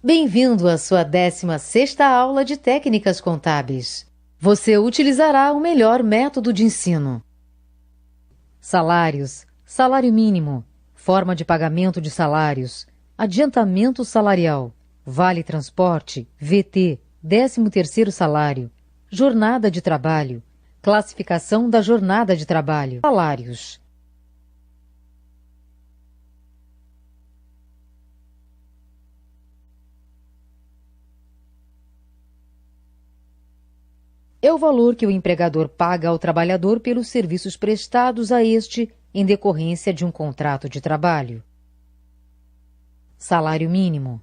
Bem-vindo à sua 16ª aula de Técnicas Contábeis. Você utilizará o melhor método de ensino. Salários, salário mínimo, forma de pagamento de salários, adiantamento salarial, vale transporte, VT, 13º salário, jornada de trabalho, classificação da jornada de trabalho, salários. É o valor que o empregador paga ao trabalhador pelos serviços prestados a este em decorrência de um contrato de trabalho. Salário mínimo.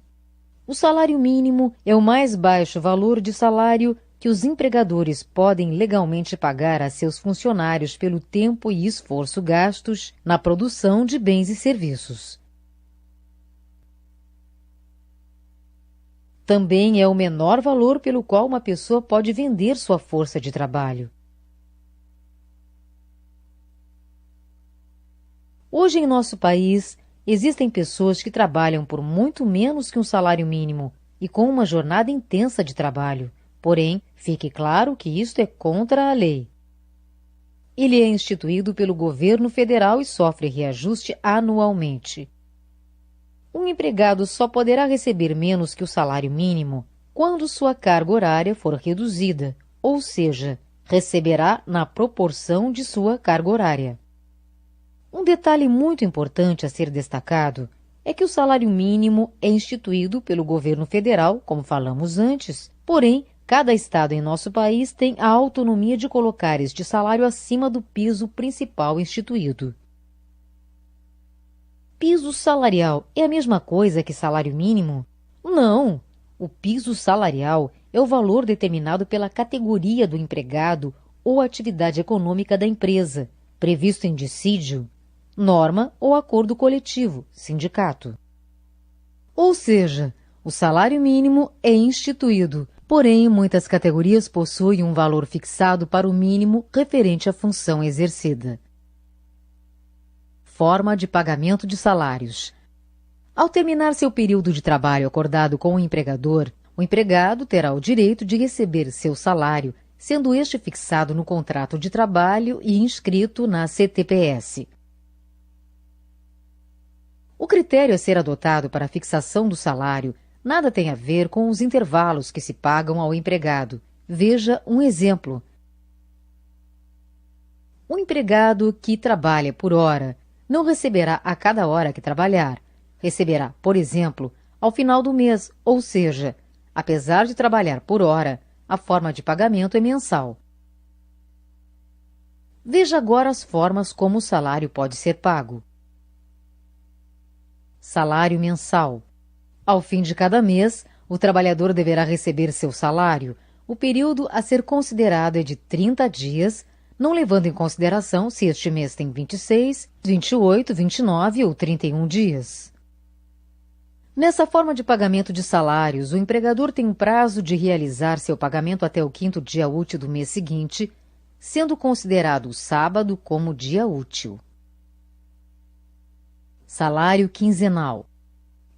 O salário mínimo é o mais baixo valor de salário que os empregadores podem legalmente pagar a seus funcionários pelo tempo e esforço gastos na produção de bens e serviços. Também é o menor valor pelo qual uma pessoa pode vender sua força de trabalho. Hoje em nosso país, existem pessoas que trabalham por muito menos que um salário mínimo e com uma jornada intensa de trabalho. Porém, fique claro que isto é contra a lei. Ele é instituído pelo governo federal e sofre reajuste anualmente. Um empregado só poderá receber menos que o salário mínimo quando sua carga horária for reduzida, ou seja, receberá na proporção de sua carga horária. Um detalhe muito importante a ser destacado é que o salário mínimo é instituído pelo governo federal, como falamos antes, porém, cada estado em nosso país tem a autonomia de colocar este salário acima do piso principal instituído. Piso salarial é a mesma coisa que salário mínimo? Não! O piso salarial é o valor determinado pela categoria do empregado ou atividade econômica da empresa, previsto em dissídio, norma ou acordo coletivo, sindicato. Ou seja, o salário mínimo é instituído, porém muitas categorias possuem um valor fixado para o mínimo referente à função exercida. Forma de pagamento de salários. Ao terminar seu período de trabalho acordado com o empregador, o empregado terá o direito de receber seu salário, sendo este fixado no contrato de trabalho e inscrito na CTPS. O critério a ser adotado para a fixação do salário nada tem a ver com os intervalos que se pagam ao empregado. Veja um exemplo. O empregado que trabalha por hora não receberá a cada hora que trabalhar. Receberá, por exemplo, ao final do mês, ou seja, apesar de trabalhar por hora, a forma de pagamento é mensal. Veja agora as formas como o salário pode ser pago. Salário mensal. Ao fim de cada mês, o trabalhador deverá receber seu salário. O período a ser considerado é de 30 dias, não levando em consideração se este mês tem 26, 28, 29 ou 31 dias. Nessa forma de pagamento de salários, o empregador tem um prazo de realizar seu pagamento até o 5º dia útil do mês seguinte, sendo considerado o sábado como dia útil. Salário quinzenal.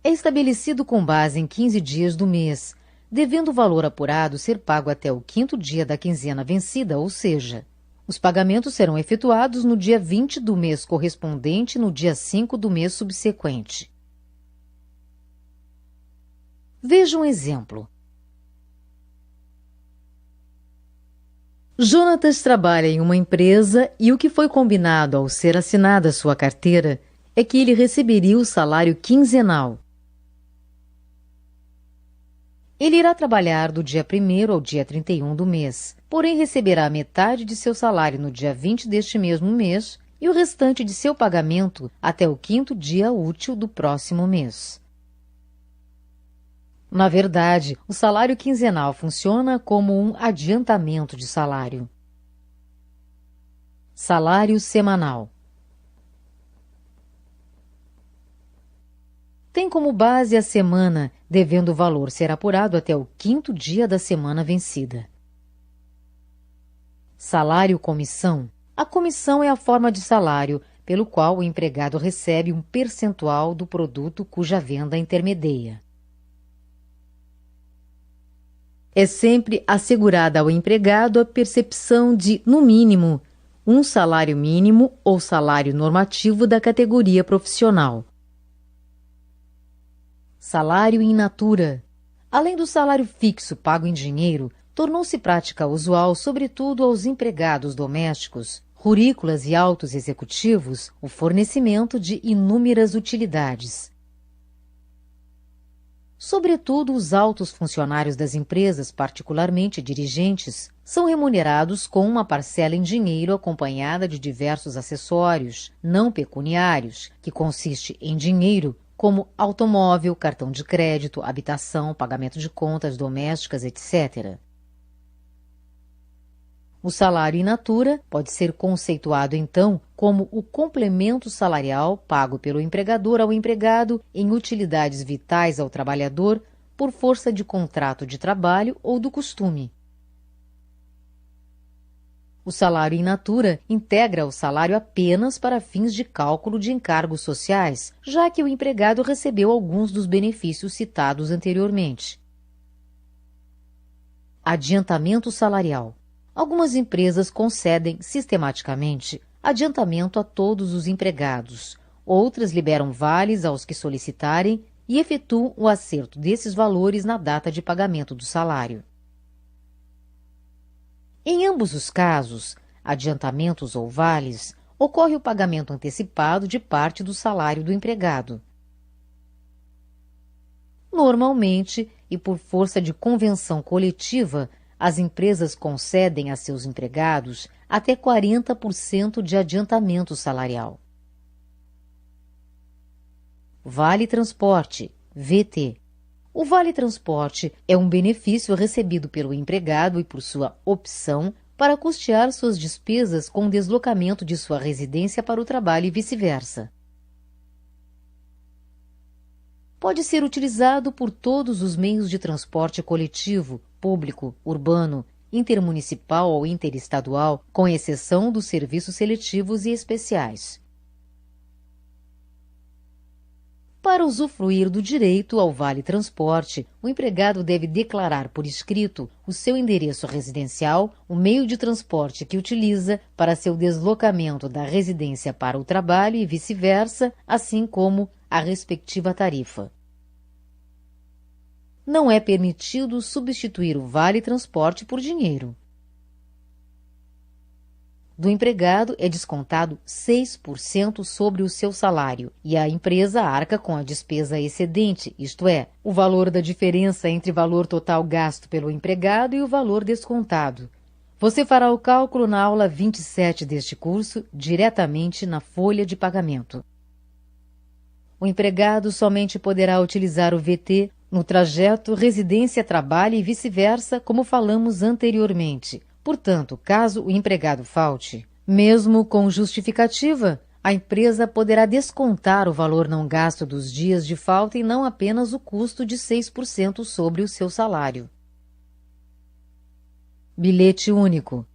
É estabelecido com base em 15 dias do mês, devendo o valor apurado ser pago até o 5º dia da quinzena vencida, ou seja, os pagamentos serão efetuados no dia 20 do mês correspondente e no dia 5 do mês subsequente. Veja um exemplo. Jonatas trabalha em uma empresa e o que foi combinado ao ser assinada sua carteira é que ele receberia o salário quinzenal. Ele irá trabalhar do dia 1º ao dia 31 do mês, porém receberá metade de seu salário no dia 20 deste mesmo mês e o restante de seu pagamento até o 5º dia útil do próximo mês. Na verdade, o salário quinzenal funciona como um adiantamento de salário. Salário semanal. Tem como base a semana, devendo o valor ser apurado até o 5º dia da semana vencida. Salário-comissão. A comissão é a forma de salário pelo qual o empregado recebe um percentual do produto cuja venda intermedia. É sempre assegurada ao empregado a percepção de, no mínimo, um salário mínimo ou salário normativo da categoria profissional. Salário in natura. Além do salário fixo pago em dinheiro, tornou-se prática usual, sobretudo aos empregados domésticos, rurícolas e altos executivos, o fornecimento de inúmeras utilidades. Sobretudo os altos funcionários das empresas, particularmente dirigentes, são remunerados com uma parcela em dinheiro acompanhada de diversos acessórios, não pecuniários, que consiste em dinheiro, como automóvel, cartão de crédito, habitação, pagamento de contas domésticas, etc. O salário in natura pode ser conceituado, então, como o complemento salarial pago pelo empregador ao empregado em utilidades vitais ao trabalhador por força de contrato de trabalho ou do costume. O salário in natura integra o salário apenas para fins de cálculo de encargos sociais, já que o empregado recebeu alguns dos benefícios citados anteriormente. Adiantamento salarial. Algumas empresas concedem sistematicamente adiantamento a todos os empregados, outras liberam vales aos que solicitarem e efetuam o acerto desses valores na data de pagamento do salário. Em ambos os casos, adiantamentos ou vales, ocorre o pagamento antecipado de parte do salário do empregado. Normalmente, e por força de convenção coletiva, as empresas concedem a seus empregados até 40% de adiantamento salarial. Vale Transporte, VT. O Vale Transporte é um benefício recebido pelo empregado e por sua opção para custear suas despesas com o deslocamento de sua residência para o trabalho e vice-versa. Pode ser utilizado por todos os meios de transporte coletivo, público, urbano, intermunicipal ou interestadual, com exceção dos serviços seletivos e especiais. Para usufruir do direito ao Vale Transporte, o empregado deve declarar por escrito o seu endereço residencial, o meio de transporte que utiliza para seu deslocamento da residência para o trabalho e vice-versa, assim como a respectiva tarifa. Não é permitido substituir o Vale Transporte por dinheiro. Do empregado é descontado 6% sobre o seu salário e a empresa arca com a despesa excedente, isto é, o valor da diferença entre valor total gasto pelo empregado e o valor descontado. Você fará o cálculo na aula 27 deste curso, diretamente na folha de pagamento. O empregado somente poderá utilizar o VT no trajeto residência-trabalho e vice-versa, como falamos anteriormente. Portanto, caso o empregado falte, mesmo com justificativa, a empresa poderá descontar o valor não gasto dos dias de falta e não apenas o custo de 6% sobre o seu salário. Bilhete único.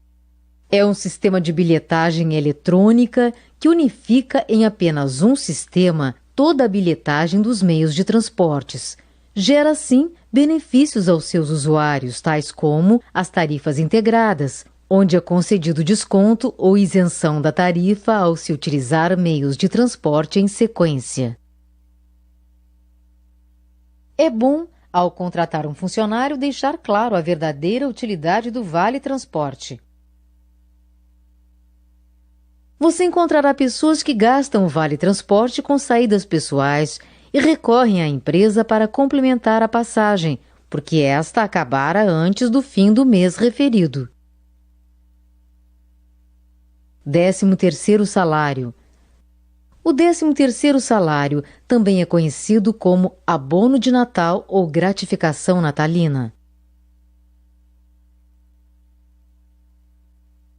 É um sistema de bilhetagem eletrônica que unifica em apenas um sistema toda a bilhetagem dos meios de transportes. Gera, assim, benefícios aos seus usuários, tais como as tarifas integradas, onde é concedido desconto ou isenção da tarifa ao se utilizar meios de transporte em sequência. É bom, ao contratar um funcionário, deixar claro a verdadeira utilidade do Vale Transporte. Você encontrará pessoas que gastam o Vale Transporte com saídas pessoais e recorrem à empresa para complementar a passagem, porque esta acabara antes do fim do mês referido. 13º salário. O 13º salário também é conhecido como abono de Natal ou gratificação natalina.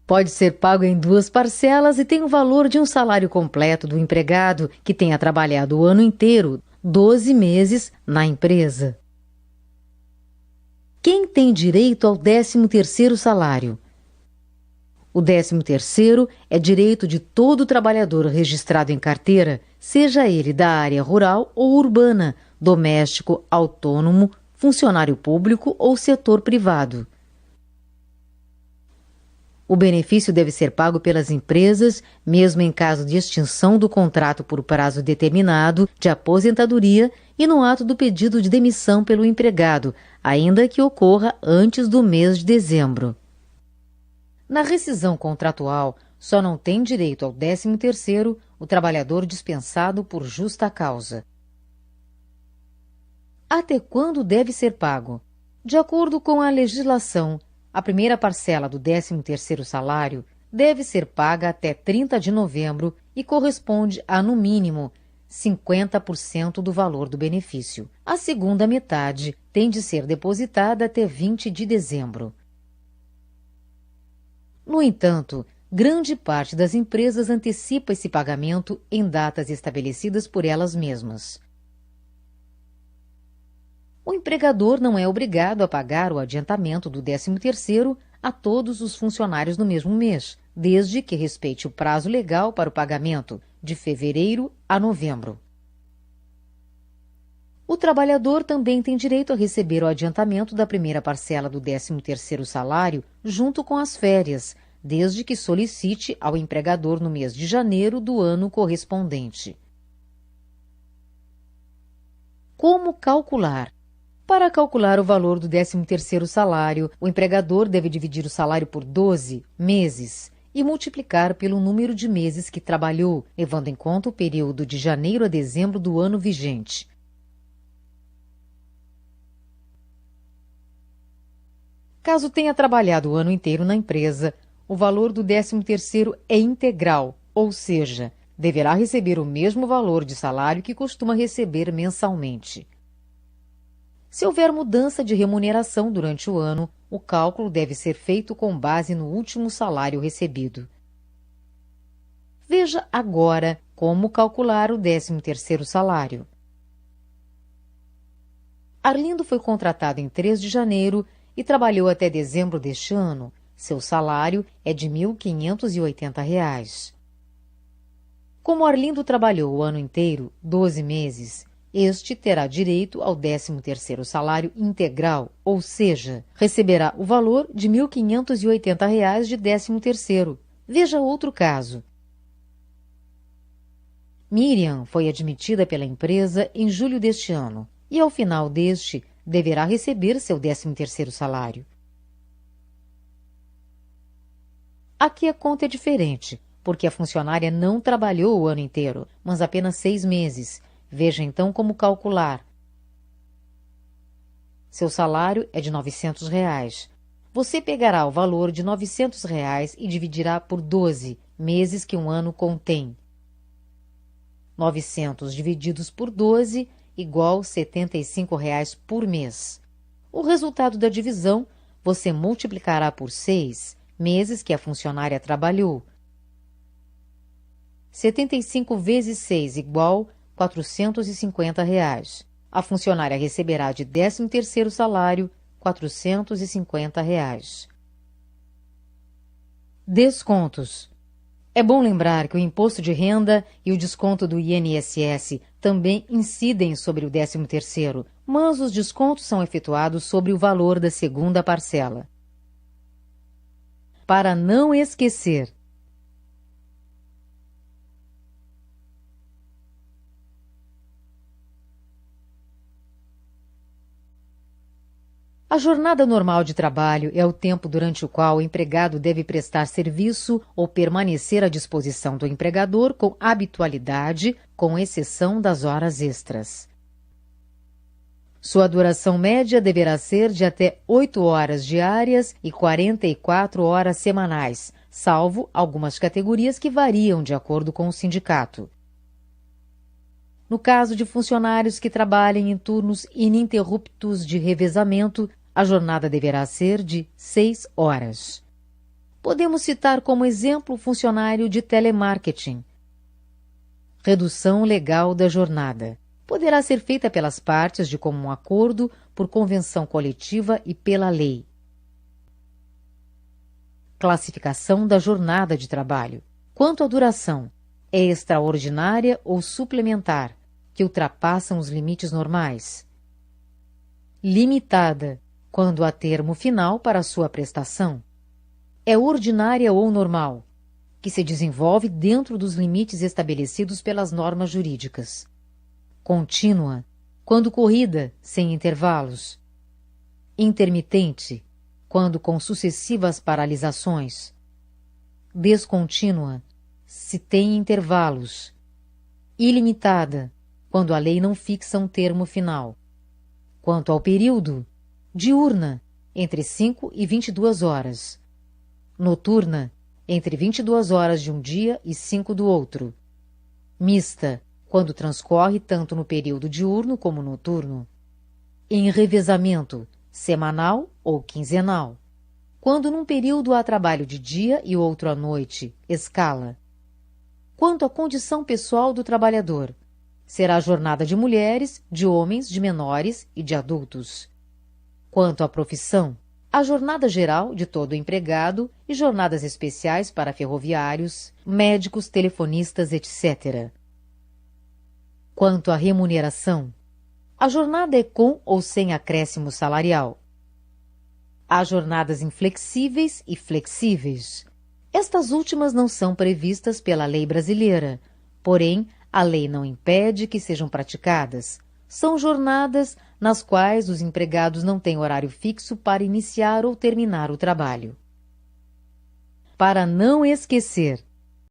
Pode ser pago em 2 parcelas e tem o valor de um salário completo do empregado que tenha trabalhado o ano inteiro, 12 meses, na empresa. Quem tem direito ao 13º salário? O 13º é direito de todo trabalhador registrado em carteira, seja ele da área rural ou urbana, doméstico, autônomo, funcionário público ou setor privado. O benefício deve ser pago pelas empresas, mesmo em caso de extinção do contrato por prazo determinado de aposentadoria e no ato do pedido de demissão pelo empregado, ainda que ocorra antes do mês de dezembro. Na rescisão contratual, só não tem direito ao 13º o trabalhador dispensado por justa causa. Até quando deve ser pago? De acordo com a legislação, a primeira parcela do 13º salário deve ser paga até 30 de novembro e corresponde a, no mínimo, 50% do valor do benefício. A segunda metade tem de ser depositada até 20 de dezembro. No entanto, grande parte das empresas antecipa esse pagamento em datas estabelecidas por elas mesmas. O empregador não é obrigado a pagar o adiantamento do 13º a todos os funcionários no mesmo mês, desde que respeite o prazo legal para o pagamento, de fevereiro a novembro. O trabalhador também tem direito a receber o adiantamento da primeira parcela do 13º salário junto com as férias, desde que solicite ao empregador no mês de janeiro do ano correspondente. Como calcular? Para calcular o valor do 13º salário, o empregador deve dividir o salário por 12 meses e multiplicar pelo número de meses que trabalhou, levando em conta o período de janeiro a dezembro do ano vigente. Caso tenha trabalhado o ano inteiro na empresa, o valor do 13º é integral, ou seja, deverá receber o mesmo valor de salário que costuma receber mensalmente. Se houver mudança de remuneração durante o ano, o cálculo deve ser feito com base no último salário recebido. Veja agora como calcular o 13º salário. Arlindo foi contratado em 3 de janeiro e trabalhou até dezembro deste ano. Seu salário é de R$ 1.580. Como Arlindo trabalhou o ano inteiro, 12 meses, este terá direito ao 13º salário integral, ou seja, receberá o valor de R$ 1.580 de 13º. Veja outro caso. Miriam foi admitida pela empresa em julho deste ano e, ao final deste, deverá receber seu 13º salário. Aqui a conta é diferente, porque a funcionária não trabalhou o ano inteiro, mas apenas 6 meses. Veja então como calcular. Seu salário é de R$ 900. Você pegará o valor de R$ 900 e dividirá por 12 meses que um ano contém. 900 divididos por 12 igual R$ 75 por mês. O resultado da divisão você multiplicará por 6 meses que a funcionária trabalhou. 75 vezes 6 igual R$ 450. A funcionária receberá de 13º salário R$ 450. Descontos. É bom lembrar que o imposto de renda e o desconto do INSS também incidem sobre o 13º, mas os descontos são efetuados sobre o valor da segunda parcela. Para não esquecer, a jornada normal de trabalho é o tempo durante o qual o empregado deve prestar serviço ou permanecer à disposição do empregador com habitualidade, com exceção das horas extras. Sua duração média deverá ser de até 8 horas diárias e 44 horas semanais, salvo algumas categorias que variam de acordo com o sindicato. No caso de funcionários que trabalhem em turnos ininterruptos de revezamento, a jornada deverá ser de 6 horas. Podemos citar como exemplo o funcionário de telemarketing. Redução legal da jornada. Poderá ser feita pelas partes de comum acordo, por convenção coletiva e pela lei. Classificação da jornada de trabalho. Quanto à duração, é extraordinária ou suplementar, que ultrapassam os limites normais. limitada, quando há termo final para sua prestação. É ordinária ou normal, que se desenvolve dentro dos limites estabelecidos pelas normas jurídicas. Contínua, quando corrida, sem intervalos. Intermitente, quando com sucessivas paralisações. Descontínua, se tem intervalos. Ilimitada, quando a lei não fixa um termo final. Quanto ao período, diurna, entre 5 e 22 horas. Noturna, entre 22 horas de um dia e 5 do outro. Mista, quando transcorre tanto no período diurno como noturno. Em revezamento, semanal ou quinzenal. Quando num período há trabalho de dia e outro à noite, escala. Quanto à condição pessoal do trabalhador, será jornada de mulheres, de homens, de menores e de adultos. Quanto à profissão, a jornada geral de todo empregado e jornadas especiais para ferroviários, médicos, telefonistas, etc. Quanto à remuneração, a jornada é com ou sem acréscimo salarial. Há jornadas inflexíveis e flexíveis. Estas últimas não são previstas pela lei brasileira, porém, a lei não impede que sejam praticadas. São jornadas nas quais os empregados não têm horário fixo para iniciar ou terminar o trabalho. Para não esquecer,